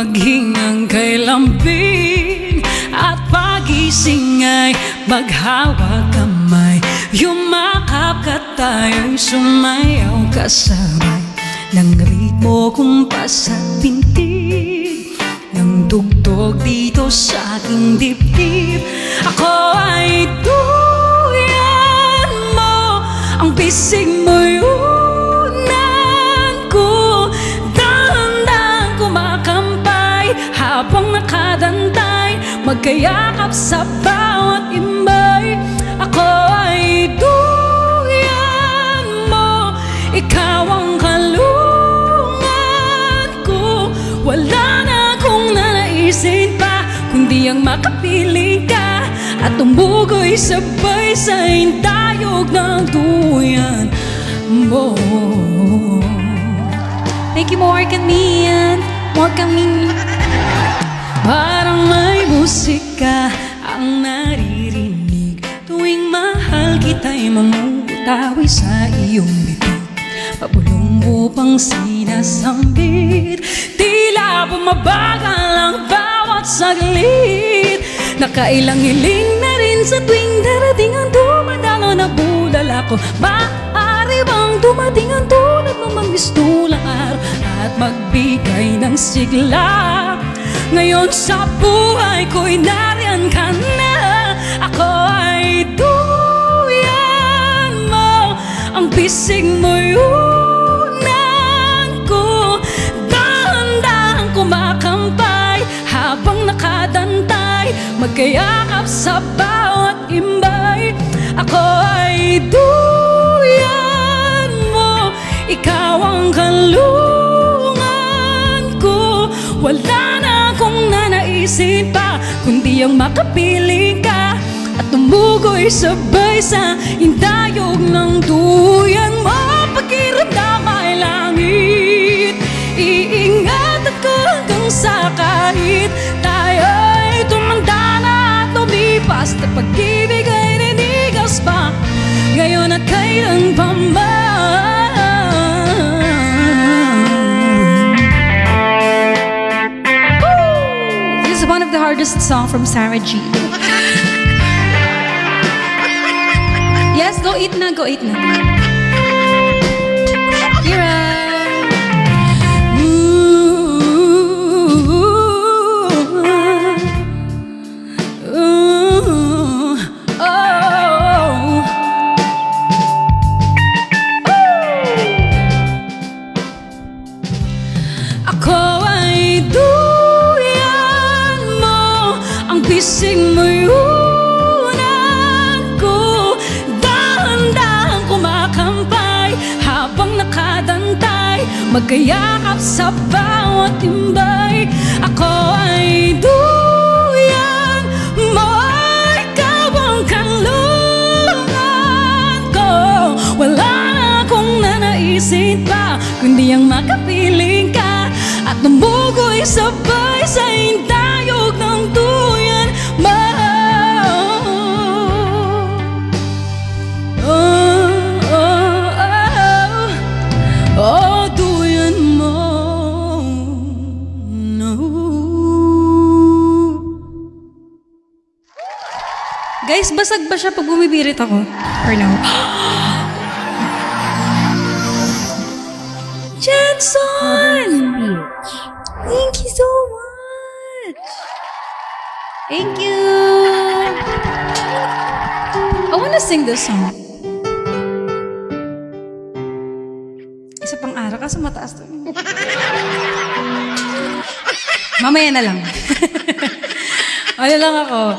maghingang kay lambing, at pagising ay maghawak kamay. Yumakap ka, tayo'y sumayaw kasabay ng ritmo, kumpas at pintig ng tugtog dito sa aking dibdib. Ako ay duyan mo, ang bisig mo'y unan ko. Dahan-dahan kumakampay habang nakadantay, magkayakap sa bawat imbay. Ako ay duyan mo, ikaw ang kalungan ko. Wala na akong nanaisin pa, kundi ang makapiling ka at tumugoy sabay sa hintayog ng duyan mo. Thank you, more kami yan. More kami. Parang may musika ang naririnig tuwing mahal kita'y mamutawi sa iyong bibig. Pabulong upang sinasambit, tila bumabagal ang bawat saglit. Nakailang-iling na rin sa tuwing darating ang dumadalo na bulala ko. Maaari bang dumating ang tulad mo, magmistular at magbigay ng sigla? Ngayon sa buhay ko'y nariyan ka na. Ako ay duyan mo, ang bisig mo'y unan ko. Dahan-dahan kumakampay habang nakadantay, magkayakap sa bawat imbay. Ako ay duyan mo, ikaw ang kalungan ko. Wala na akong nanaisin pa, kundi ang makapiling ka at tumugoy sabay sa hintayog ng duyan mo. Pakiramdam ay langit, iingatan ko hanggang sa kahit tayo'y tumanda na at lumipas, na pag-ibig ay ninigas pa ngayon at kailan pa man. This is one of the hardest song from Sarah G. Yes, go eat na, go eat na. Kira. Ako ay duyan mo, ang bisig mo'y unan ko. Dahan-dahan kumakampay habang nakadantay, magkayakap sa bawat imbay. Ako ay duyan mo, ikaw ang kalungan ko. Wala na akong nanaisin pa, kundi ang makapiling ka at tumugoy sabay sa hintayog ng duyan mo. Oh, duyan mo, no. Guys, basag ba siya pag bumibirit ako? Or no? Jenson! Thank you so much! Thank you! I wanna sing this song. Isa pang ara, kaso mataas to. Mamaya na lang. Wala lang ako.